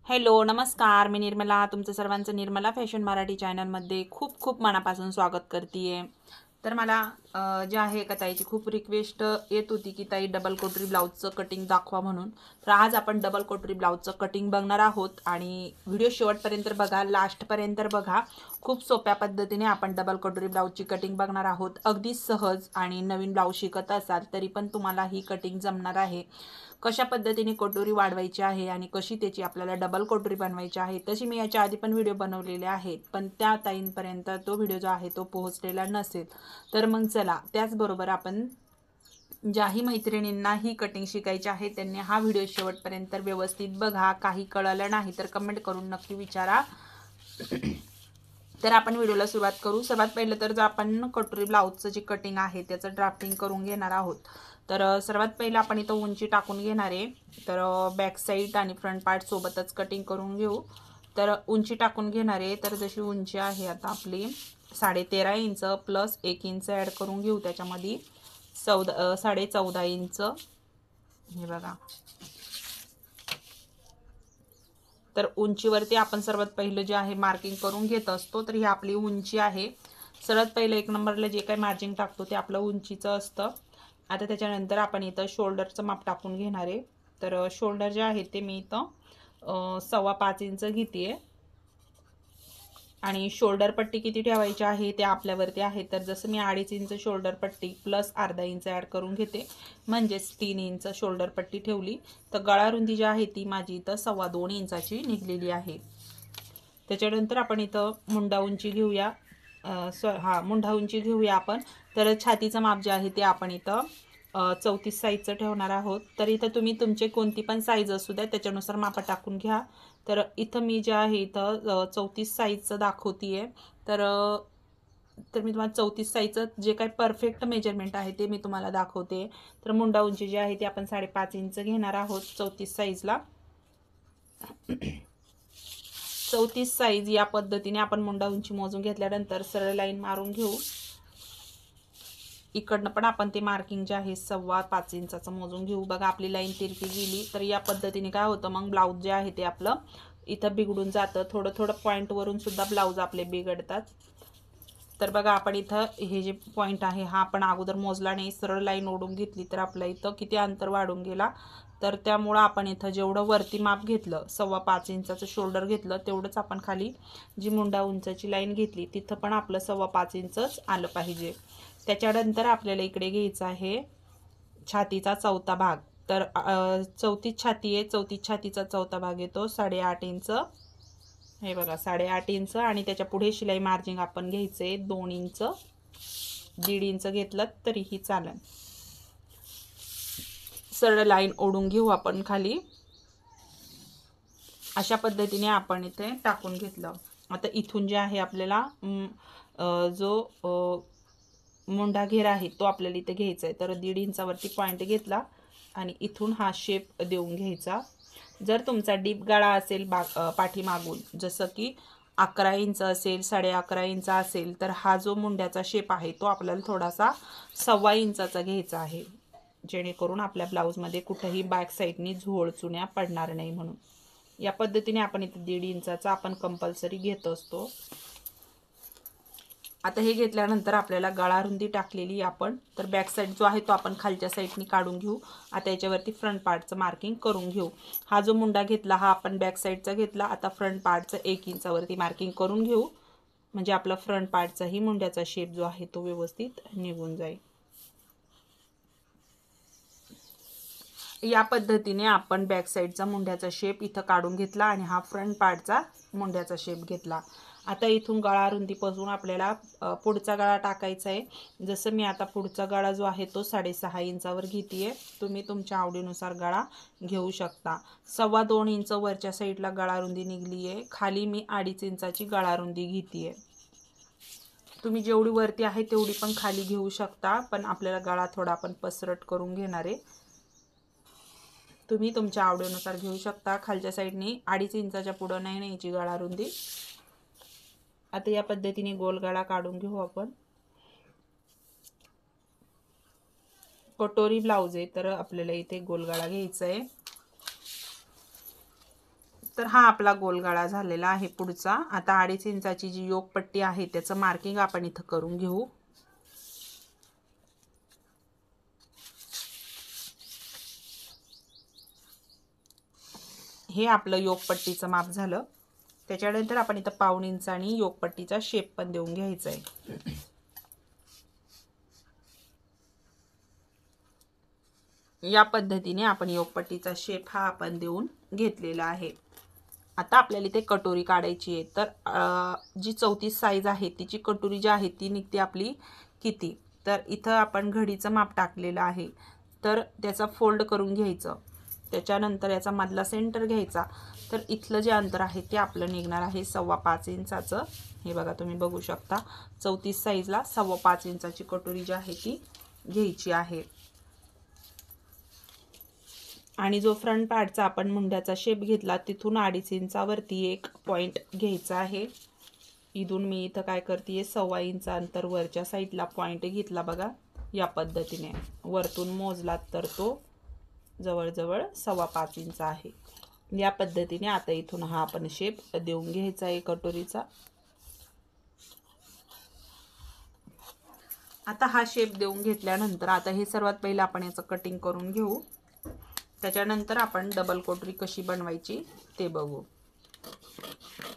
Hello नमस्कार, मी निर्मला तुमचं सर्वांचं निर्मला फॅशन मराठी चॅनलमध्ये खूप खूप मनापासून स्वागत करते तर मला जे आहे एका ताईची खूप रिक्वेस्ट येत होती की ताई डबल कोटरी ब्लाऊजचं कटिंग दाखवा म्हणून. तर आज आपण डबल कोटरी ब्लाऊजचं कटिंग बघणार आहोत आणि व्हिडिओ शेवटपर्यंत बघा, लास्टपर्यंत बघा. खूप सोप्या पद्धतीने आपण डबल कोटरी ब्लाऊजची कटिंग बघणार आहोत. अगदी सहज आणि नवीन ब्लाऊज शिकत असाल तरी पण तुम्हाला ही कटिंग जमणार आहे. कशा पद्धतीने कटोरी वाढवायची आहे आणि कशी त्याची आपल्याला डबल कटोरी बनवायची आहे तशी मी याच्या आधी पण व्हिडिओ बनवलेले आहेत, पण त्या ताईंपर्यंत तो व्हिडिओ जो आहे तो पोहोचलेला नसेल. तर मग चला, त्याचबरोबर आपण ज्याही मैत्रिणींना ही कटिंग शिकायची आहे त्यांनी हा व्हिडिओ शेवटपर्यंत व्यवस्थित बघा. काही कळलं नाही तर कमेंट करून नक्की विचारा. तर आपण व्हिडिओला सुरुवात करू. सर्वात पहिलं तर जर आपण कटोरी ब्लाऊजचं जे कटिंग आहे त्याचं ड्राफ्टिंग करून घेणार आहोत. तर सर्वात पहिलं आपण इथं उंची टाकून घेणार आहे. तर बॅक साईड आणि फ्रंट पार्ट सोबतच कटिंग करून घेऊ. तर उंची टाकून घेणार आहे. तर जशी उंची आहे आता आपली 13.5 इंच प्लस 1 इंच ॲड करून घेऊ त्याच्यामध्ये 14.5 इंच. हे बघा, तर उंचीवरती आपण सर्वात पहिलं जे आहे मार्किंग करून घेत असतो. तर ही आपली उंची आहे. सर्वात पहिलं 1 नंबरला जे काही मार्जिन टाकतो ते आपलं उंचीचं असतं. आता त्याच्यानंतर आपण इथं शोल्डरचं माप टाकून घेणार आहे. तर शोल्डर जे आहे ते मी इथं 5.25 इंच घेते आणि शोल्डर पट्टी किती ठेवायची आहे ते आपल्यावरती आहे. तर जसं मी 2.5 इंच शोल्डर पट्टी प्लस अर्धा इंच ॲड करून घेते, म्हणजेच 3 इंच शोल्डर पट्टी ठेवली. तर गळा रुंदी जी आहे ती माझी इथं 2.25 इंचाची निघलेली आहे. त्याच्यानंतर आपण इथं मुंडा उंची घेऊया. मुंडा उंची घेऊया आपण. तर छातीचं माप जे आहे ते आपण इथं 34 साईजचं ठेवणार आहोत. तर इथं तुम्ही तुमचे कोणती पण साईज असू द्या त्याच्यानुसार माप टाकून घ्या. तर इथं मी जे आहे इथं 34 साईजचं दाखवतीये. तर तर मी तुम्हाला 34 साईजचं जे काही परफेक्ट मेजरमेंट आहे ते मी तुम्हाला दाखवते. तर मुंडा उंची जी आहे ती आपण 5.5 इंच घेणार आहोत 34 साईजला. 34 साईज या पद्धतीने आपण मुंडा उंची मोजून घेतल्यानंतर सरळ लाईन मारून घेऊ. इकडनं पण आपण ते मार्किंग जे आहे 5.25 इंचाचं मोजून घेऊ. बघा, आपली लाईन तिरकी गेली. तर या पद्धतीने काय होतं, मग ब्लाऊज जे आहे ते आपलं इथं बिघडून जातं. थोडं थोडं पॉईंटवरून सुद्धा ब्लाऊज आपले बिघडतात. तर बघा, आपण इथं हे जे पॉईंट आहे हा आपण अगोदर मोजला नाही, सरळ लाईन ओढून घेतली तर आपल्या इथं किती अंतर वाढून गेला. तर त्यामुळं आपण इथं जेवढं वरती माप घेतलं 5.25 इंचाचं शोल्डर घेतलं तेवढंच आपण खाली जी मुंडा उंचाची लाईन घेतली तिथं पण आपलं 5.25 इंचच आलं पाहिजे. त्याच्यानंतर आपल्याला इकडे घ्यायचं आहे छातीचा चौथा भाग. तर 34 छाती आहे, 34 छातीचा चौथा भाग येतो 8.5 इंच. हे बघा, 8.5 इंच आणि त्याच्या पुढे शिलाई मार्जिन आपण घ्यायचे 2 इंच. 1.5 इंच घेतलं तरीही चालेल. सरळ लाईन ओढून घेऊ आपण खाली. अशा पद्धतीने आपण इथे टाकून घेतलं. आता इथून जे आहे आपल्याला जो मुंडा घेर आहे तो आपल्याला इथे घ्यायचा आहे. तर 1.5 इंचावरती पॉईंट घेतला आणि इथून हा शेप देऊन घ्यायचा. जर तुमचा डीप गळा असेल पाठीमागून, जसं की 11 इंच असेल, 11.5 इंच असेल, तर हा जो मुंड्याचा शेप आहे तो आपल्याला थोडासा 1.25 इंचाचा घ्यायचा आहे, जेणेकरून आपल्या ब्लाऊजमध्ये कुठेही बॅक साईडनी झोळ चुण्या पडणार नाही म्हणून. या पद्धतीने आपण इथे 1.5 इंचाचा आपण कंपल्सरी घेत असतो. आता हे घेतल्यानंतर आपल्याला गळा रुंदी टाकलेली आपण, तर बॅक साईड जो आहे तो आपण खालच्या साईडनी काढून घेऊ. आता याच्यावरती फ्रंट पार्टचं मार्किंग करून घेऊ. हा जो मुंडा घेतला हा आपण बॅक साईडचा घेतला. आता फ्रंट पार्टचं 1 इंचावरती मार्किंग करून घेऊ, म्हणजे आपला फ्रंट पार्टचाही मुंड्याचा शेप जो आहे तो व्यवस्थित निघून जाईल. या पद्धतीने आपण बॅक साईडचा मुंड्याचा शेप इथं काढून घेतला आणि हा फ्रंट पार्टचा मुंड्याचा शेप घेतला. आता इथून गळा रुंदीपासून आपल्याला पुढचा गळा टाकायचा आहे. जसं मी आता पुढचा गळा जो आहे तो 6.5 इंचावर घेते. तुम्ही तुमच्या आवडीनुसार गळा घेऊ शकता. 2.25 इंच वरच्या साईडला गळा रुंदी निघली आहे. खाली मी 2.5 इंचाची गळा रुंदी घेते. तुम्ही जेवढी वरती आहे तेवढी पण खाली घेऊ शकता, पण आपल्याला गळा थोडा आपण पसरट करून घेणार आहे. तुम्ही तुमच्या आवडीनुसार घेऊ शकता. खालच्या साईडने 2.5 इंचाच्या पुढं नाही न्यायची गळा रुंदी. आता या पद्धतीने गोल गळा काढून घेऊ आपण. कटोरी ब्लाऊज आहे तर आपल्याला इथे गोल गळा घ्यायचा आहे. तर हा आपला गोलगळा झालेला आहे पुढचा. आता 2.5 इंचाची जी योकपट्टी आहे त्याचं मार्किंग आपण इथं करून घेऊ. हे आपलं योकपट्टीचं माप झालं. त्याच्यानंतर आपण इथं 1.5 इंचानी योकपट्टीचा शेप पण देऊन घ्यायचा आहे. या पद्धतीने आपण योकपट्टीचा शेप हा आपण देऊन घेतलेला आहे. आता आपल्याला इथे कटोरी काढायची आहे. तर जी 34 साईज आहे तिची कटोरी जी आहे ती निघते आपली किती. तर इथं आपण घडीचं माप टाकलेलं आहे. तर त्याचा फोल्ड करून घ्यायचं. त्याच्यानंतर याचा मधला सेंटर घ्यायचा. तर इथलं जे अंतर आहे ते आपलं निघणार आहे 5.25 इंचाचं. हे बघा तुम्ही बघू शकता 34 साईजला 5.25 इंचाची कटोरी जी आहे ती घ्यायची आहे. आणि जो फ्रंट पार्टचा आपण मुंड्याचा शेप घेतला तिथून 2.5 इंचावरती एक पॉइंट घ्यायचा आहे. इथून मी इथं काय करते 1.25 इंच अंतर वरच्या साईडला पॉइंट घेतला बघा. या पद्धतीने वरतून मोजलात तर तो जवळजवळ 5.25 इंच आहे. या पद्धतीने आता इथून हा आपण शेप देऊन घ्यायचा आहे कटोरीचा. आता हा शेप देऊन घेतल्यानंतर आता हे सर्वात पहिलं आपण याचं कटिंग करून घेऊ. त्याच्यानंतर आपण डबल कटोरी कशी बनवायची ते बघू.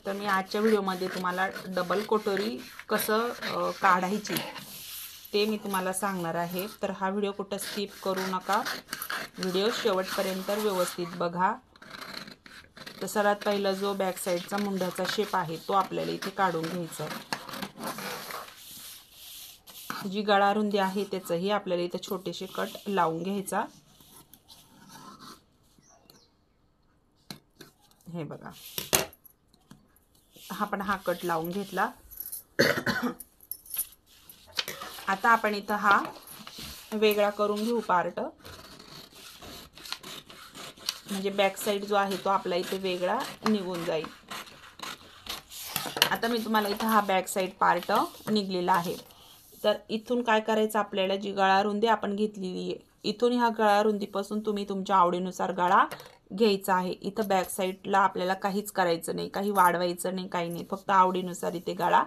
तर मी आजच्या व्हिडिओमध्ये तुम्हाला डबल कटोरी कसं काढायची ते मी तुम्हाला सांगणार आहे. तर हा व्हिडिओ कुठं स्किप करू नका. व्हिडिओ शेवटपर्यंत व्यवस्थित बघा. तर सर्वात पहिला जो बॅक साईडचा मुंड्याचा शेप आहे तो आपल्याला इथे काढून घ्यायचा आहे. जी गळा रुंदी आहे त्याचंही आपल्याला इथे छोटेसे कट लावून घ्यायचा. हे बघा आपण हा कट लावून घेतला. आता आपण इथं हा वेगळा करून घेऊ पार्ट. म्हणजे बॅक साईड जो आहे तो आपला इथे वेगळा निघून जाईल. आता मी तुम्हाला इथं हा बॅक साईड पार्ट निघलेला आहे. तर इथून काय करायचं आपल्याला जी गळा रुंदी आपण घेतलेली आहे इथून ह्या गळा रुंदीपासून तुम्ही तुमच्या आवडीनुसार गळा घ्यायचा आहे. इथं बॅक साईडला आपल्याला काहीच करायचं नाही, काही वाढवायचं नाही, काही नाही. फक्त आवडीनुसार इथे गळा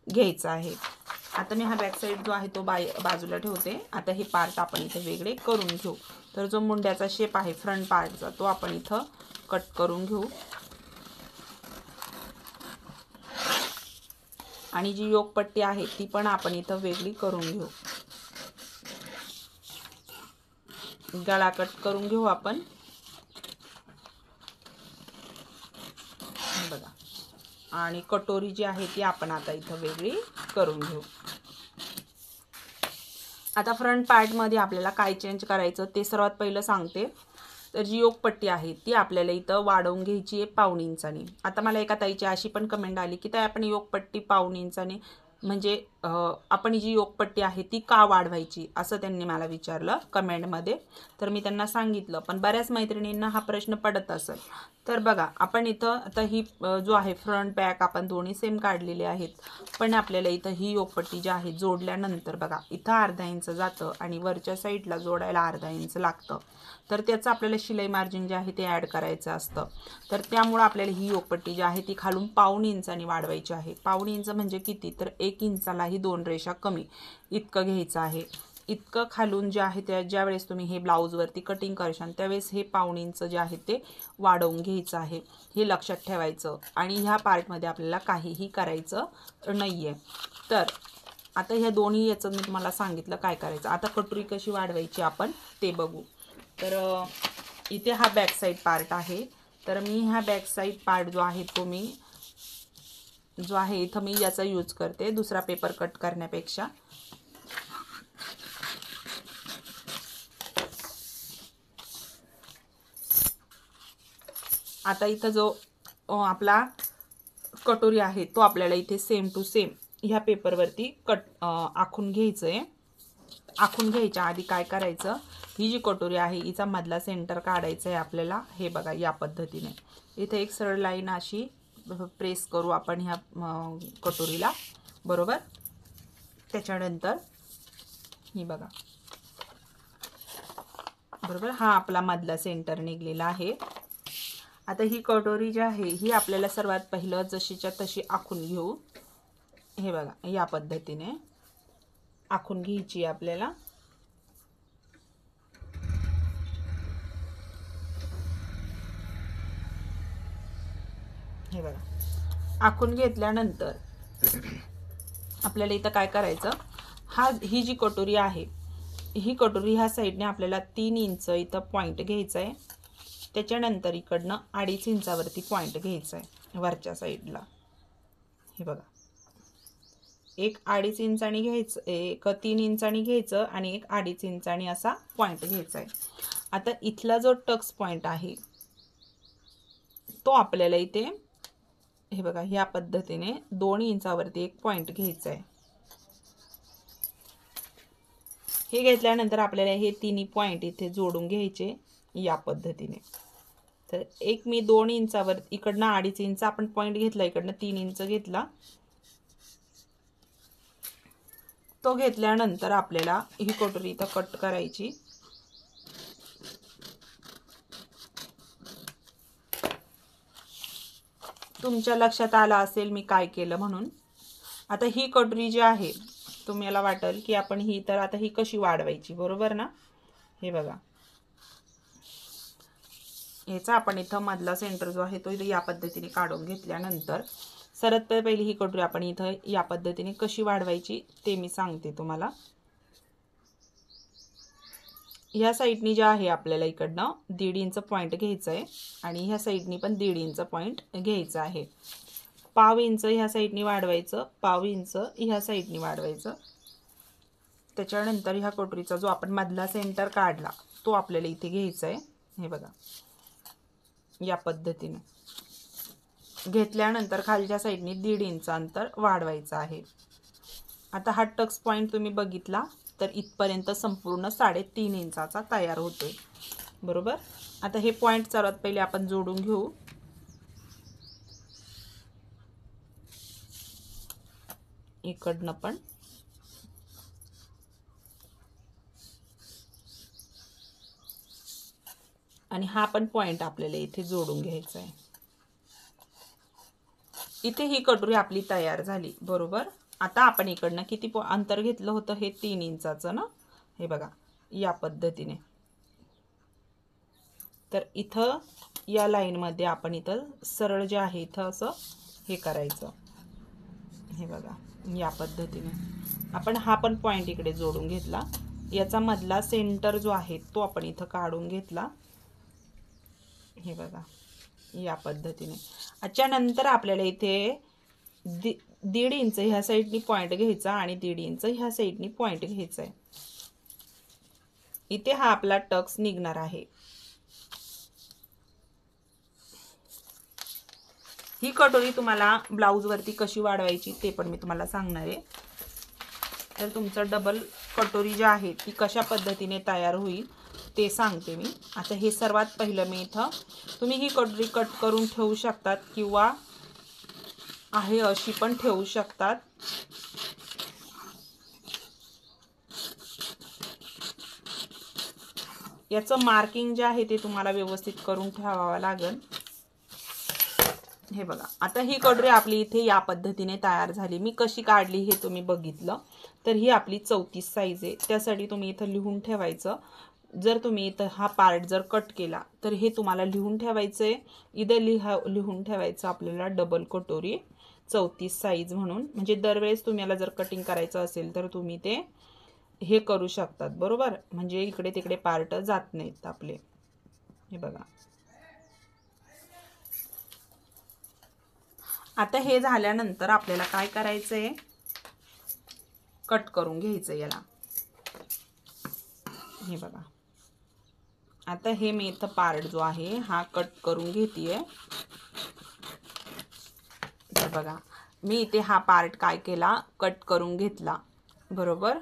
घ्यायचा आहे. आता मी हा बॅक साईड जो आहे तो बाजूला ठेवते. आता हे पार्ट आपण इथे वेगळे करून घेऊ. तर जो मुंड्याचा शेप आहे फ्रंट पार्टचा तो आपण इथं कट करून घेऊ. आणि जी योकपट्टी आहे ती पण आपण इथं वेगळी करून घेऊ. गळा कट करून घेऊ आपण. बघा आणि कटोरी जी आहे ती आपण आता इथं वेगळी करून घेऊ. आता फ्रंट पार्टमध्ये आपल्याला काय चेंज करायचं ते सर्वात पहिलं सांगते. तर जी योकपट्टी आहे ती आपल्याला इथं वाढवून घ्यायची आहे 1.25 इंचाने. आता मला एका ताईची अशी पण कमेंट आली की ताई आपण योकपट्टी 1.25 इंचाने म्हणजे आपण जी योकपट्टी आहे ती का वाढवायची असं त्यांनी मला विचारलं कमेंटमध्ये. तर मी त्यांना सांगितलं. पण बऱ्याच मैत्रिणींना हा प्रश्न पडत असेल. तर बघा आपण इथं आता ही जो आहे फ्रंट बॅक आपण दोन्ही सेम काढलेले आहेत. पण आपल्याला इथं ही योकपट्टी जी आहे जोडल्यानंतर बघा इथं 1/2 इंच जातं आणि वरच्या साईडला जोडायला 1/2 इंच लागतं. तर त्याचं आपल्याला शिलाई मार्जिन जे आहे ते ॲड करायचं असतं. तर त्यामुळं आपल्याला ही योकपट्टी जी आहे ती खालून 1.25 इंचाने वाढवायची आहे. 1.25 इंच म्हणजे किती तर 1 इंचालाही 2 रेषा कमी इतकं घ्यायचं आहे. इतकं खालून जे आहे त्या ज्यावेळेस तुम्ही हे ब्लाऊजवरती कटिंग करशाल त्यावेळेस हे 1.25 इंच जे आहे ते वाढवून घ्यायचं आहे. हे लक्षात ठेवायचं. आणि ह्या पार्टमध्ये आपल्याला काहीही करायचं नाही आहे. तर आता ह्या दोन्ही याचं मी तुम्हाला सांगितलं काय करायचं. आता कटोरी कशी वाढवायची आपण ते बघू. तर इथे हा बॅक साईड पार्ट आहे. तर मी हा बॅक साईड पार्ट जो आहे तो मी जो आहे इथं मी याचा यूज करते दुसरा पेपर कट करण्यापेक्षा. आता इथं जो आपला कटोरी आहे तो आपल्याला इथे सेम टू सेम ह्या पेपरवरती आखून घ्यायचं आहे. आखून घ्यायच्या आधी काय करायचं ही जी कटोरी आहे हिचा मधला सेंटर काढायचा आहे आपल्याला. हे बघा या पद्धतीने इथे एक सरळ लाईन अशी प्रेस करू आपण ह्या कटोरीला बरोबर. त्याच्यानंतर ही बघा बरोबर हा आपला मधला सेंटर निघलेला आहे. आता ही कटोरी जी आहे ही आपल्याला सर्वात पहिलं जशीच्या तशी आखून घेऊ. हे बघा या पद्धतीने आखून घ्यायची आपल्याला. हे बघा आखून घेतल्यानंतर आपल्याला इथं काय करायचं, ही जी कटोरी आहे ही कटोरी ह्या साईडने आपल्याला 3 इंच इथं पॉईंट घ्यायचा आहे. त्याच्यानंतर इकडनं 2.5 इंचावरती पॉईंट घ्यायचा आहे वरच्या साईडला. हे बघा एक 2.5 इंचानी घ्यायचं, एक 3 इंचानी घ्यायचं आणि एक 2.5 इंचानी असा पॉईंट घ्यायचा आहे. आता इथला जो टक्स पॉईंट आहे तो आपल्याला इथे हे बघा ह्या पद्धतीने 2 इंचावरती एक पॉईंट घ्यायचा आहे. हे घेतल्यानंतर आपल्याला हे तिन्ही पॉईंट इथे जोडून घ्यायचे या पद्धतीने. तर एक मी 2 इंचावर इकडनं 2.5 इंच आपण पॉईंट घेतला, इकडनं 3 इंच घेतला. तो घेतल्यानंतर आपल्याला ही कटोरी इथं कट करायची. तुमच्या लक्षात आलं असेल मी काय केलं म्हणून. आता ही कटोरी जी आहे तुम्हाला वाटेल की आपण ही तर आता ही कशी वाढवायची, बरोबर ना. हे बघा याचा आपण इथं मधला सेंटर जो आहे तो इथं या पद्धतीने काढून घेतल्यानंतर सर्वात पहिली ही कटोरी आपण इथं या पद्धतीने कशी वाढवायची ते मी सांगते तुम्हाला. ह्या साईडनी जे आहे आपल्याला इकडनं 1.5 इंच पॉईंट घ्यायचा आहे आणि ह्या साईडनी पण 1.5 इंच पॉईंट घ्यायचा आहे. 1/2 इंच ह्या साईडनी वाढवायचं, 1/2 इंच ह्या साईडनी वाढवायचं. त्याच्यानंतर ह्या कटोरीचा जो आपण मधला सेंटर काढला तो आपल्याला इथे घ्यायचा आहे. हे बघा या पद्धतीने घेतल्यानंतर खालच्या साईडनी 1.5 इंच अंतर वाढवायचं आहे. आता हा टक्स पॉईंट तुम्ही बघितला तर इथपर्यंत संपूर्ण 3.5 इंचाचा तयार होतोय, बरोबर. आता हे पॉईंट सर्वात पहिले आपण जोडून घेऊ. इकडनं पण आणि हा पण पॉईंट आपल्याला इथे जोडून घ्यायचा आहे. इथे ही कटोरी आपली तयार झाली, बरोबर. आता आपण इकडनं किती अंतर घेतलं होतं, हे 3 इंचाचं ना. हे बघा या पद्धतीने. तर इथं या लाईनमध्ये आपण इथं सरळ जे आहे इथं असं हे करायचं. हे बघा या पद्धतीने आपण हा पण पॉईंट इकडे जोडून घेतला. याचा मधला सेंटर जो आहे तो आपण इथं काढून घेतला. हे बघा या पद्धतीने. त्याच्यानंतर आपल्याला इथे 1.5 इंच ह्या साईडनी पॉईंट घ्यायचा आणि 1.5 इंच ह्या साईडनी पॉईंट घ्यायचा आहे. इथे हा आपला टक्स निघणार आहे. ही कटोरी तुम्हाला ब्लाऊज वरती कशी वाढवायची ते पण मी तुम्हाला सांगणार आहे. तर तुमचं डबल कटोरी जी आहे ती कशा पद्धतीने तयार होईल ते सांगते मी. आता हे सर्वात पहिलं मी इथं तुम्ही ही कटोरी कट करून ठेवू शकतात किंवा आहे अशी पण ठेवू शकतात. याचं मार्किंग जे आहे ते तुम्हाला व्यवस्थित करून ठेवावं लागेल. हे बघा आता ही कटोरी आपली इथे या पद्धतीने तयार झाली. मी कशी काढली हे तुम्ही बघितलं. तर ही आपली 34 साईज आहे. त्यासाठी तुम्ही इथं लिहून ठेवायचं. जर तुम्ही इथं हा पार्ट जर कट केला तर हे तुम्हाला लिहून ठेवायचं आहे. इथं लिहून ठेवायचं आपल्याला डबल कटोरी 34 साईज म्हणून. म्हणजे दरवेळेस तुम्हाला जर कटिंग करायचं असेल तर तुम्ही ते हे करू शकतात, बरोबर. म्हणजे इकडे तिकडे पार्ट जात नाहीत आपले. हे बघा आता हे झाल्यानंतर आपल्याला काय करायचंय, कट करून घ्यायचं याला. हे बघा आता हे मी इथं पार्ट जो आहे हा कट करून घेतेय. तर बघा मी इथे हा पार्ट काय केला, कट करून घेतला, बरोबर.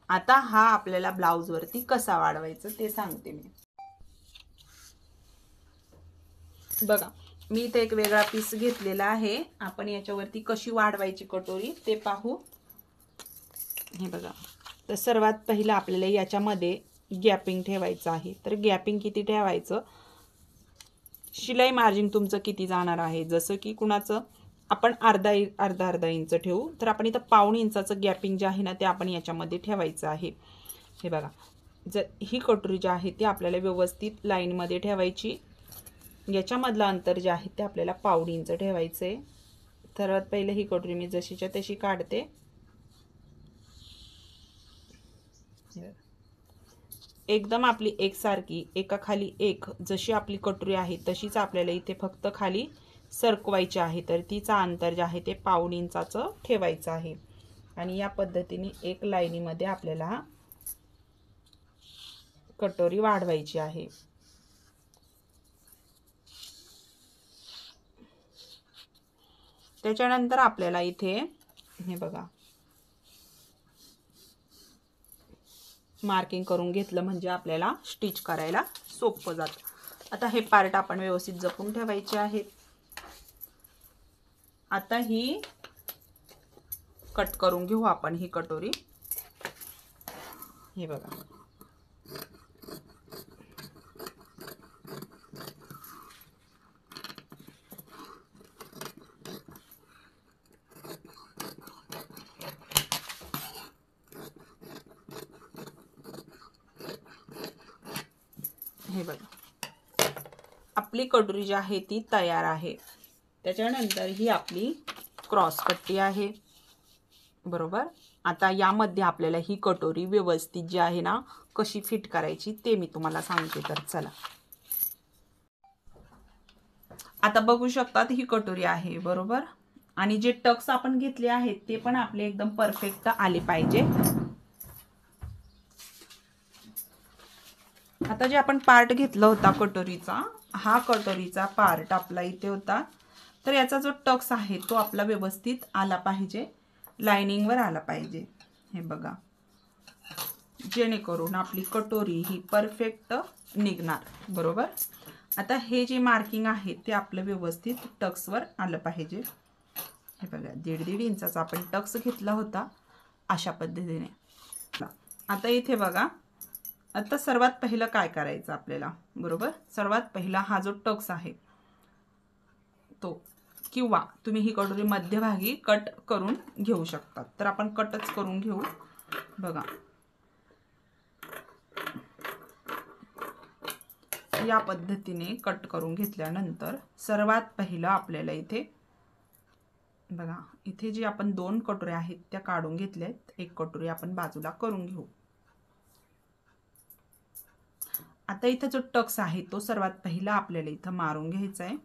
आता हा आपल्याला ब्लाऊज वरती कसा वाढवायचा ते सांगते मी. बघा मी इथे एक वेगळा पीस घेतलेला आहे. आपण याच्यावरती कशी वाढवायची कटोरी ते पाहू. हे बघा तर सर्वात पहिलं आपल्याला याच्यामध्ये गॅपिंग ठेवायचं आहे. तर गॅपिंग किती ठेवायचं, शिलाई मार्जिन तुमचं किती जाणार आहे, जसं की कुणाचं आपण अर्धा इंच ठेवू, तर आपण इथं पाऊण इंचाचं गॅपिंग जे आहे ना ते आपण याच्यामध्ये ठेवायचं आहे. हे बघा, जर ही कटोरी जी आहे ती आपल्याला व्यवस्थित लाईनमध्ये ठेवायची. याच्यामधलं अंतर जे आहे ते आपल्याला पाऊण इंच ठेवायचं आहे. सर्वात पहिले ही कटोरी मी जशीच्या तशी काढते. एकदम आपली एकसारखी एकाखाली एक जशी आपली कटोरी आहे तशीच आपल्याला इथे फक्त खाली सरकवायची आहे. तर तिचा अंतर जे आहे ते पाऊण इंचाचं ठेवायचं आहे. आणि या पद्धतीने एक लाईनीमध्ये आपल्याला कटोरी वाढवायची आहे. त्याच्यानंतर आपल्याला इथे हे बघा मार्किंग करून घेतलं म्हणजे आपल्याला स्टिच करायला सोपं जातं. आता हे पार्ट आपण व्यवस्थित जपून ठेवायचे आहेत. आता ही कट करून घेऊ आपण ही कटोरी. हे बघा, हे बघा आपली कटोरी जी आहे ती तयार आहे. त्याच्यानंतर ही आपली क्रॉस पट्टी आहे, बरोबर. आता यामध्ये आपल्याला ही कटोरी व्यवस्थित जी आहे ना कशी फिट करायची ते मी तुम्हाला सांगते. तर चला, आता बघू शकतात ही कटोरी आहे, बरोबर. आणि जे टक्स आपण घेतले आहेत ते पण आपले एकदम परफेक्ट आले पाहिजे. आता जे आपण पार्ट घेतला होता कटोरीचा, हा कटोरीचा पार्ट आपला इथे होता. तर याचा जो टक्स आहे तो आपला व्यवस्थित आला पाहिजे, लाइनिंगवर आला पाहिजे. हे बघा, जेणेकरून आपली कटोरी ही परफेक्ट निघणार, बरोबर. आता हे जे मार्किंग आहे ते आपलं व्यवस्थित टक्सवर आलं पाहिजे. हे बघा, 1.5 इंचाचा आपण टक्स घेतला होता अशा पद्धतीने. आता इथे बघा, आता सर्वात पहिलं काय करायचं आपल्याला, बरोबर. सर्वात पहिला हा जो टक्स आहे तो, किंवा तुम्ही ही कटोरी मध्यभागी कट करून घेऊ शकता. तर आपण कटच करून घेऊ. बघा, या पद्धतीने कट करून घेतल्यानंतर सर्वात पहिलं आपल्याला इथे बघा, इथे जी आपण 2 कटोऱ्या आहेत त्या काढून घेतल्यात. एक कटोरी आपण बाजूला करून घेऊ. आता इथे जो टक्स आहे तो सर्वात पहिला आपल्याला इथं मारून घ्यायचा आहे.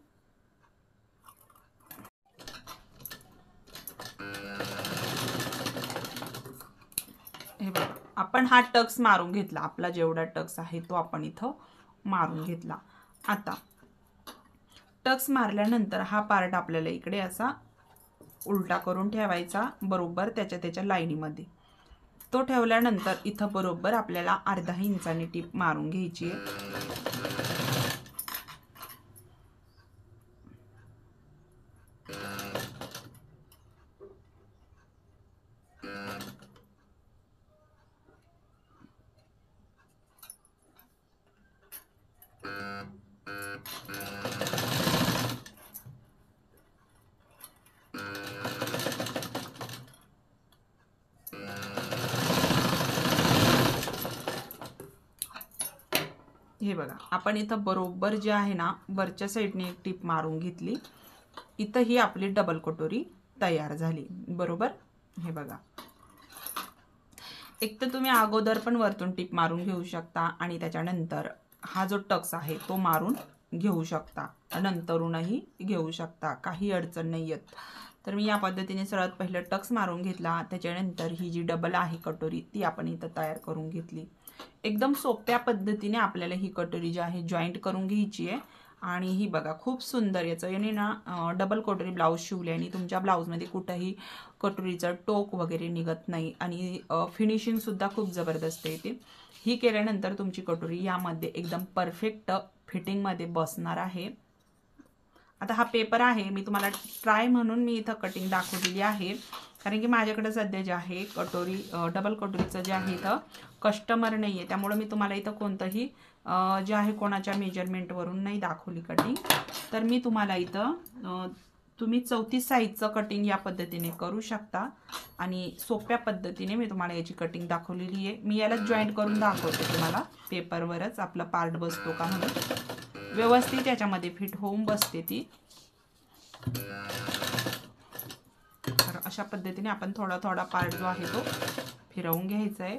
हे बघा, आपण हा टक्स मारून घेतला. आपला जेवढा टक्स आहे तो आपण इथं मारून घेतला. आता टक्स मारल्यानंतर हा पार्ट आपल्याला इकडे असा उलटा करून ठेवायचा, बरोबर त्याच्या लाईनीमध्ये. तो ठेवल्यानंतर इथं बरोबर आपल्याला अर्धा इंचाने टीप मारून घ्यायची आहे. हे बघा, आपण इथं बरोबर जे आहे ना वरच्या साईडने एक टीप मारून घेतली. इथं ही आपली डबल कटोरी तयार झाली, बरोबर. हे बघा, एक तर तुम्ही अगोदर पण वरतून टीप मारून घेऊ शकता आणि त्याच्यानंतर हा जो टक्स आहे तो मारून घेऊ शकता, नंतरूनही घेऊ शकता, काही अडचण नाही येत. तर मी या पद्धतीने सर्वात पहिलं टक्स मारून घेतला. त्याच्यानंतर ही जी डबल आहे कटोरी ती आपण इथं तयार करून घेतली. एकदम सोप्या पद्धतीने आपल्याला ही कटोरी जी आहे जॉईंट करून घ्यायची आहे. आणि ही बघा, खूप सुंदर याचं याने ना डबल कटोरी ब्लाऊज शिवले आणि तुमच्या ब्लाऊजमध्ये कुठंही कटोरीचं टोक वगैरे निघत नाही आणि फिनिशिंगसुद्धा खूप जबरदस्त येते. ही केल्यानंतर तुमची कटोरी यामध्ये एकदम परफेक्ट फिटिंगमध्ये बसणार आहे. आता हा पेपर आहे, मी तुम्हाला ट्राय म्हणून मी इथं कटिंग दाखवलेली आहे. कारण की माझ्याकडे सध्या जे आहे कटोरी डबल कटोरीचं जे आहे इथं कस्टमर नाही आहे, त्यामुळे मी तुम्हाला इथं कोणतंही जे आहे कोणाच्या मेजरमेंटवरून नाही दाखवली कटिंग. तर मी तुम्हाला इथं तुम्ही 34 साईजचं कटिंग या पद्धतीने करू शकता आणि सोप्या पद्धतीने मी तुम्हाला याची कटिंग दाखवलेली आहे. मी याला जॉईंट करून दाखवते तुम्हाला पेपरवरच आपला पार्ट बसतो का म्हणून. व्यवस्थित याच्यामध्ये फिट होऊन बसते ती. तर अशा पद्धतीने आपण थोडा थोडा पार्ट जो आहे तो फिरवून घ्यायचा आहे.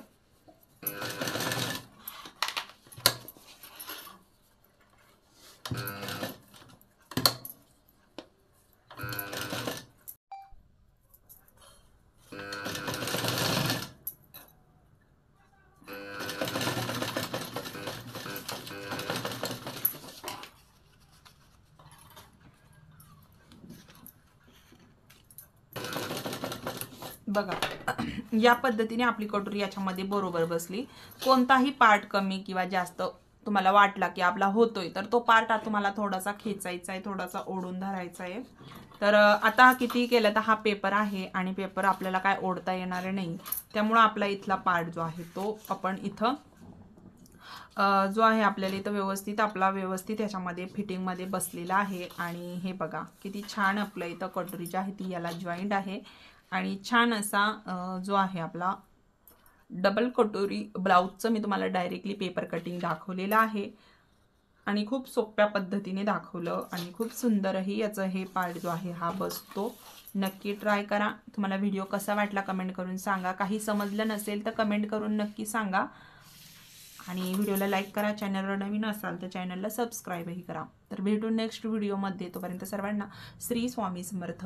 बघा या पद्धतीने आपली कटोरी याच्यामध्ये बरोबर बसली. कोणताही पार्ट कमी किंवा जास्त तुम्हाला वाटला की आपला होतोय तर तो पार्ट तुम्हाला थोडासा खेचायचा आहे, थोडासा ओढून धरायचा आहे. तर आता किती केलं तर हा पेपर आहे आणि पेपर आपल्याला काय ओढता येणार नाही, त्यामुळं आपला इथला पार्ट जो आहे तो आपण इथं जो आहे आपल्याला इथं व्यवस्थित याच्यामध्ये फिटिंगमध्ये बसलेला आहे. आणि हे बघा किती छान आपलं इथं कटोरी जी आहे ती याला जॉईंट आहे आणि छान असा जो आहे आपला डबल कटोरी ब्लाऊजचं मी तुम्हाला डायरेक्टली पेपर कटिंग दाखवलेलं आहे आणि खूप सोप्या पद्धतीने दाखवलं आणि खूप सुंदरही याचं हे पार्ट जो आहे हा बसतो. नक्की ट्राय करा. तुम्हाला व्हिडिओ कसा वाटला कमेंट करून सांगा. काही समजलं नसेल तर कमेंट करून नक्की सांगा आणि व्हिडिओला लाईक करा. चॅनलवर नवीन असाल तर चॅनलला सबस्क्राईबही करा. तर भेटू नेक्स्ट व्हिडिओमध्ये. तोपर्यंत सर्वांना श्री स्वामी समर्थ.